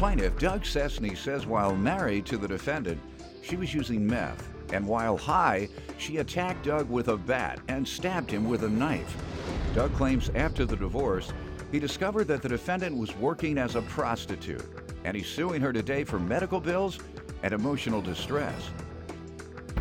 plaintiff, Doug Cessny, says while married to the defendant, she was using meth. And while high, she attacked Doug with a bat and stabbed him with a knife. Doug claims after the divorce, he discovered that the defendant was working as a prostitute, and he's suing her today for medical bills and emotional distress.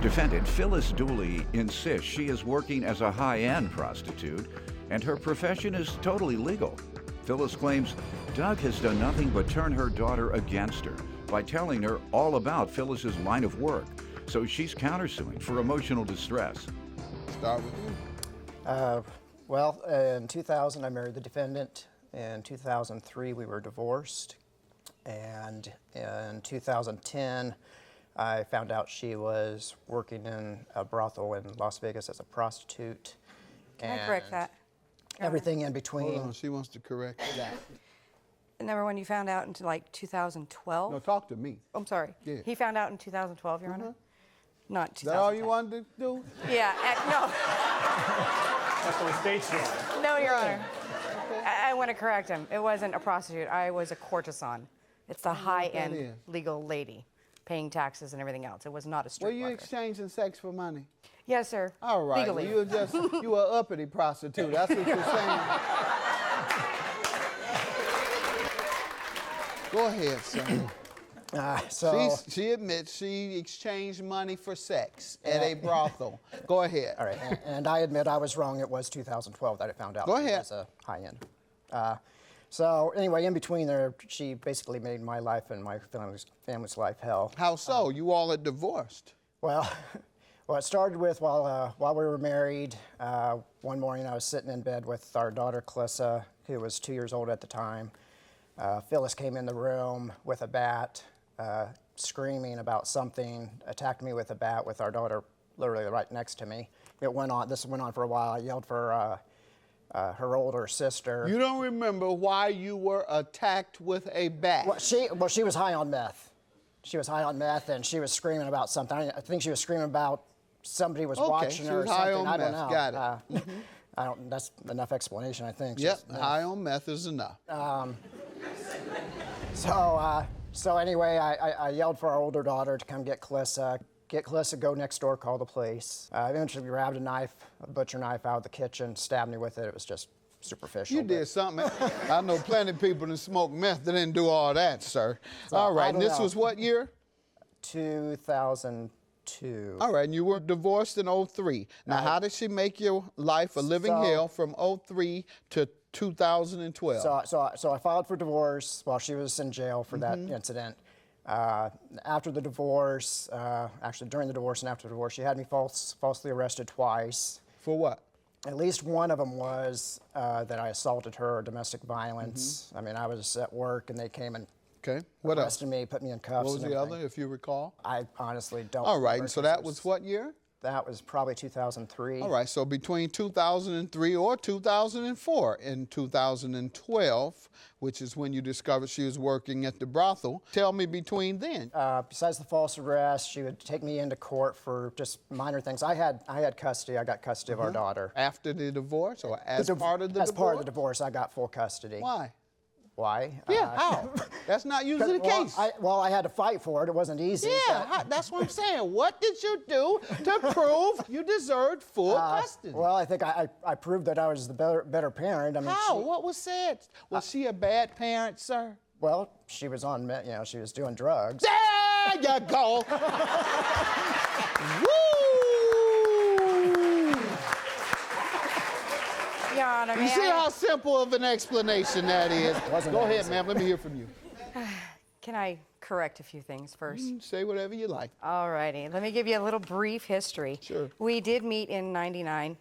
Defendant Phyllis Dooley insists she is working as a high-end prostitute, and her profession is totally legal. Phyllis claims Doug has done nothing but turn her daughter against her by telling her all about Phyllis's line of work. So she's countersuing for emotional distress. Start with you. Well, in 2000, I married the defendant. In 2003, we were divorced. And in 2010, I found out she was working in a brothel in Las Vegas as a prostitute. Can I correct that? Everything in between. Hold on, she wants to correct that. Number one, you found out in like 2012? No, talk to me. I'm sorry. Yeah. He found out in 2012, Your Honor? Not 2010. Is that all you wanted to do? Yeah, no. That's what the state's doing. No, Your Honor. I want to correct him. It wasn't a prostitute. I was a courtesan. It's the high-end legal lady paying taxes and everything else. It was not a street Were you worker. exchanging sex for money? Yes, sir. All right. Legally. Well, you were an uppity prostitute. That's what you're saying. Go ahead, son. She admits she exchanged money for sex at a brothel. Go ahead. All right, and I admit I was wrong. It was 2012 that I found out Go she ahead. was a high-end. So anyway, in between there, she basically made my life and my family's life hell. How so? You all are divorced. Well, it started with while we were married. One morning I was sitting in bed with our daughter, Clyssa, who was 2 years old at the time. Phyllis came in the room with a bat, screaming about something, attacked me with a bat with our daughter literally right next to me. This went on for a while. I yelled for her older sister. You don't remember why you were attacked with a bat? Well, she was high on meth. She was high on meth, and she was screaming about something. I think she was screaming about somebody was watching her or something. High on I don't meth. know. Got it. I don't. That's enough explanation, I think. Yep, high on meth is enough. So anyway, I yelled for our older daughter to come get Clyssa, go next door, call the police. Eventually grabbed a knife, a butcher knife out of the kitchen, stabbed me with it. It was just superficial. You did something. I know plenty of people that smoke meth that didn't do all that, sir. So, all right, and this was what year? 2002. All right, and you were divorced in 03. Now, how did she make your life a living hell from 03 to 2012? So I filed for divorce while she was in jail for that incident. After the divorce, actually during the divorce and after the divorce, she had me falsely arrested twice. For what? At least one of them was that I assaulted her, domestic violence. I mean, I was at work and they came and what arrested me, put me in cuffs. What was the other, if you recall? I honestly don't. All right, and so that was what year? That was probably 2003. All right, so between 2003 or 2004, in 2012, which is when you discovered she was working at the brothel, tell me between then. Besides the false arrest, she would take me into court for just minor things. I had custody. I got custody of our daughter. After the divorce or as part of the divorce? As part of the divorce, I got full custody. Why? Why? Yeah, how? That's not usually the case. I had to fight for it. It wasn't easy. Yeah, that's what I'm saying. What did you do to prove you deserved full custody? Well, I think I proved that I was the better parent. I mean, how? What was said? Was she a bad parent, sir? Well, she was on, she was doing drugs. There you go. Woo! Your Honor, You see how simple of an explanation that is? Go ahead, ma'am. Let me hear from you. Can I correct a few things first? Say whatever you like. All righty. Let me give you a little brief history. Sure. We did meet in '99.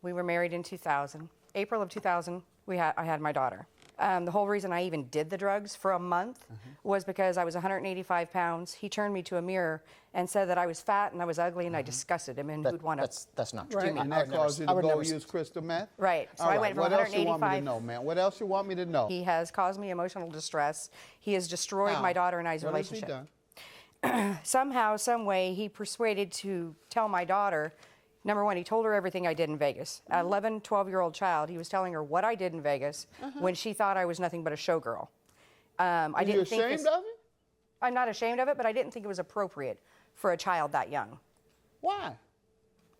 We were married in 2000. April of 2000, I had my daughter. The whole reason I even did the drugs for a month was because I was 185 pounds. He turned me to a mirror and said that I was fat and I was ugly and I disgusted him and who'd want to... That's not true. Right, and that caused you to go use crystal meth? Right. So I went from 185... What else you want me to know, man? What else you want me to know? He has caused me emotional distress. He has destroyed my daughter and I's relationship. What has he done? Somehow, some way, he persuaded to tell my daughter... Number one, he told her everything I did in Vegas. An 11, 12-year-old child, he was telling her what I did in Vegas when she thought I was nothing but a showgirl. I didn't think ashamed of it? I'm not ashamed of it, but I didn't think it was appropriate for a child that young. Why?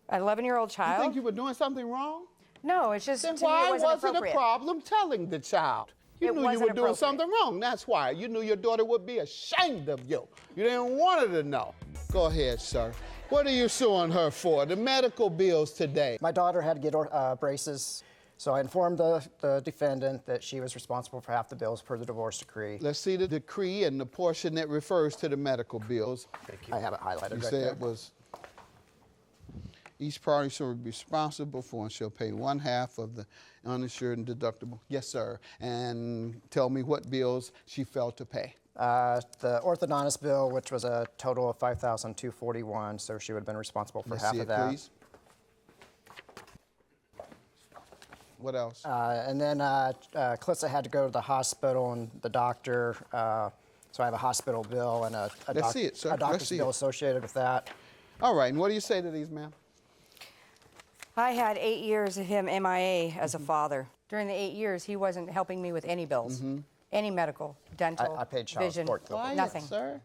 An 11-year-old You child? think you were doing something wrong? No, it's just, Then to me, why it wasn't was it a appropriate. problem telling the child? You It knew you wasn't were doing appropriate. something wrong. That's why. You knew your daughter would be ashamed of you. You didn't want her to know. Go ahead, sir. What are you suing her for? The medical bills today. My daughter had to get braces, so I informed the defendant that she was responsible for half the bills per the divorce decree. Let's see the decree and the portion that refers to the medical bills. I have it highlighted You right said there. it was each party shall be responsible for and shall pay 1/2 of the uninsured and deductible. Yes, sir. And tell me what bills she failed to pay. The orthodontist bill, which was a total of $5,241, so she would have been responsible for Let's half see of it, that. please. What else? And then Calissa had to go to the hospital and the doctor, so I have a hospital bill and a Let's see it, sir. a Let's doctor's see bill it. associated with that. All right, and what do you say to these, ma'am? I had 8 years of him MIA as a father. During the 8 years, he wasn't helping me with any bills, any medical, dental, I paid child vision, support, though. Quiet, nothing. sir.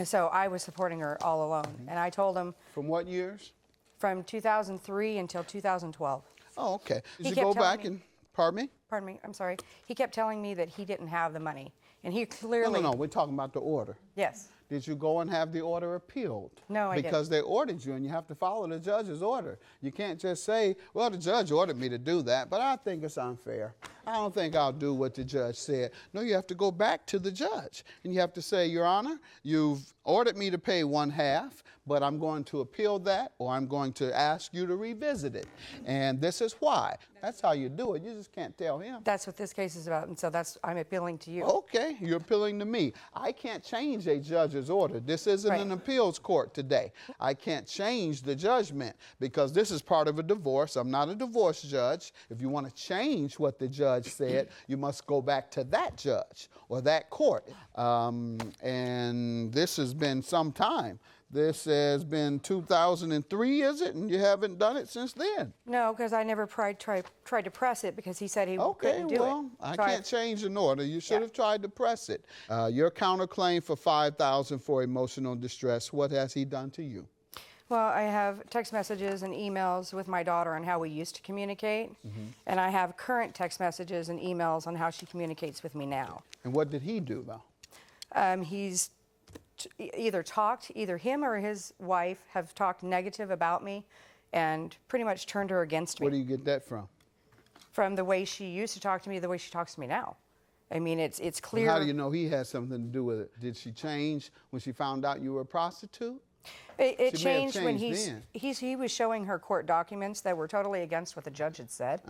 So I was supporting her all alone. And I told him From what years? from 2003 until 2012. Oh, okay. Did He you kept go telling back me- and, pardon me? Pardon me, I'm sorry. He kept telling me that he didn't have the money. And he No, clearly... no, no, we're talking about the order. Yes. Did you go and have the order appealed? No, I didn't. Because they ordered you and you have to follow the judge's order. You can't just say, well, the judge ordered me to do that, but I think it's unfair. I don't think I'll do what the judge said. No, you have to go back to the judge and you have to say, Your Honor, you've ordered me to pay 1/2, but I'm going to appeal that or I'm going to ask you to revisit it. And this is why. That's how you do it. You just can't tell him. That's what this case is about. And so I'm appealing to you. Okay, you're appealing to me. I can't change a judge's order. This isn't Right. an appeals court today. I can't change the judgment because this is part of a divorce. I'm not a divorce judge. If you want to change what the judge said, you must go back to that judge or that court. And this has been some time. This has been 2003, is it? And you haven't done it since then. No, because I never tried to press it because he said he Okay, couldn't do well, it. I So can't change an order. You should Yeah. have tried to press it. Your counterclaim for $5,000 for emotional distress, what has he done to you? Well, I have text messages and emails with my daughter on how we used to communicate. Mm-hmm. And I have current text messages and emails on how she communicates with me now. And what did he do, though? He's either him or his wife have talked negative about me and pretty much turned her against Where do me. you get that from? From the way she used to talk to me to the way she talks to me now. I mean, it's And clear. how do you know he had something to do with it? Did she change when she found out you were a prostitute? It She may have changed when changed then. he was showing her court documents that were totally against what the judge had said.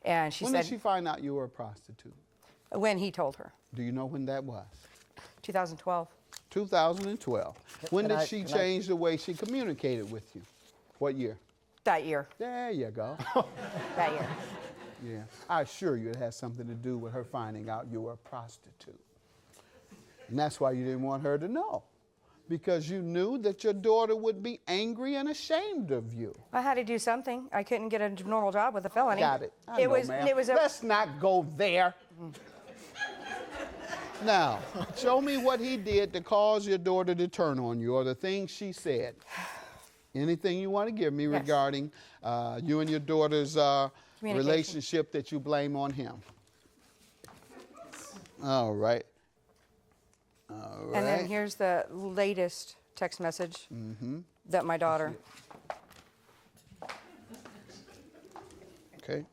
And she When said, did she find out you were a prostitute? when he told her, Do you know when that was? 2012. 2012. When Can did I- she can I- change the way she communicated with you? What year? That year. There you go. That year. Yeah, I assure you it has something to do with her finding out you were a prostitute. And that's why you didn't want her to know. Because you knew that your daughter would be angry and ashamed of you. I had to do something. I couldn't get a normal job with a felony. Got it. I It know, was. ma'am. It was a. Let's not go there. Now, show me what he did to cause your daughter to turn on you or the things she said. Anything you want to give me Yes. regarding you and your daughter's Communication. relationship that you blame on him. All right. All right. And then here's the latest text message that my daughter. Okay.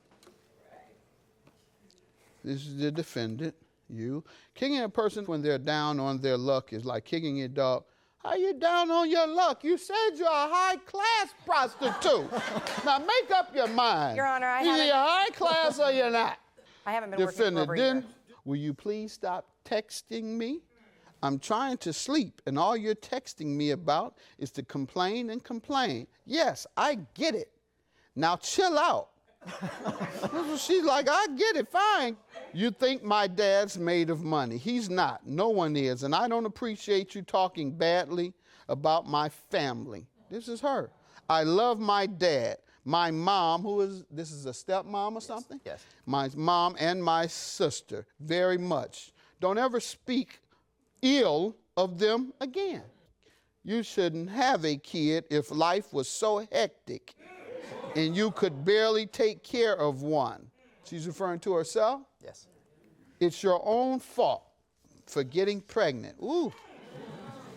This is the defendant, you. Kicking a person when they're down on their luck is like kicking your dog. How you down on your luck? You said you're a high-class prostitute. Now make up your mind. Your Honor, I Either haven't- you're high class or you're not. I haven't been working for Defendant, over a year. then will you please stop texting me? I'm trying to sleep, and all you're texting me about is to complain and complain. Yes, I get it. Now chill out. She's like, I get it, fine. You think my dad's made of money. He's not. No one is. And I don't appreciate you talking badly about my family. This is her. I love my dad, my mom, this is a stepmom or something? Yes. My mom and my sister very much. Don't ever speak ill of them again. You shouldn't have a kid if life was so hectic and you could barely take care of one. She's referring to herself? Yes. It's your own fault for getting pregnant. Ooh.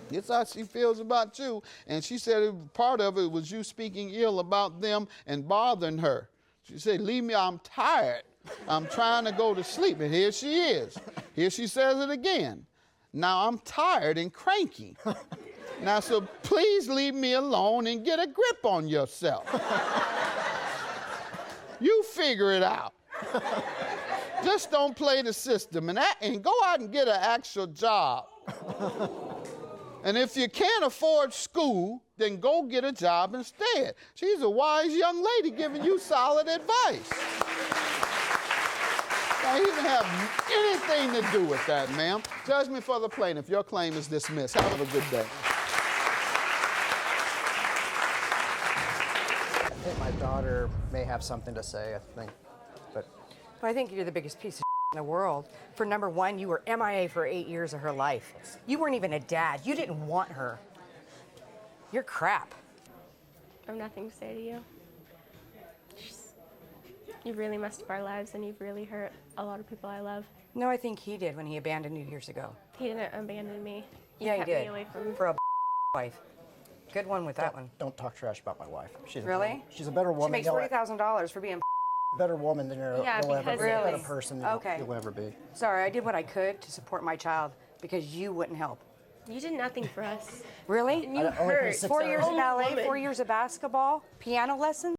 That's how she feels about you. And she said part of it was you speaking ill about them and bothering her. She said, leave me, I'm tired. I'm trying to go to sleep. And here she is. Here she says it again. Now I'm tired and cranky. Now, so please leave me alone and get a grip on yourself. You figure it out. Just don't play the system and go out and get an actual job. And if you can't afford school, then go get a job instead. She's a wise young lady giving you solid advice. Don't even have anything to do with that, ma'am. Judgment for the plaintiff. Your claim is dismissed. Have a good day. I think my daughter may have something to say, I think. But Well, I think you're the biggest piece of in the world. For number one, you were MIA for 8 years of her life. You weren't even a dad. You didn't want her. You're crap. I have nothing to say to you. You've really messed up our lives, and you've really hurt a lot of people I love. No, I think he did when he abandoned you years ago. He didn't abandon me. Yeah, he kept did. Me away from For a wife. Good one with that one. don't talk trash about my wife. Really? She's a better woman. She makes $40,000 for being better woman than you'll ever be. because- A better Really? person than Okay. you'll ever be. Sorry, I did what I could to support my child because you wouldn't help. You did nothing for us. Really? And you I only paid hurt. 6 4 years of Old ballet, woman. 4 years of basketball, piano lessons?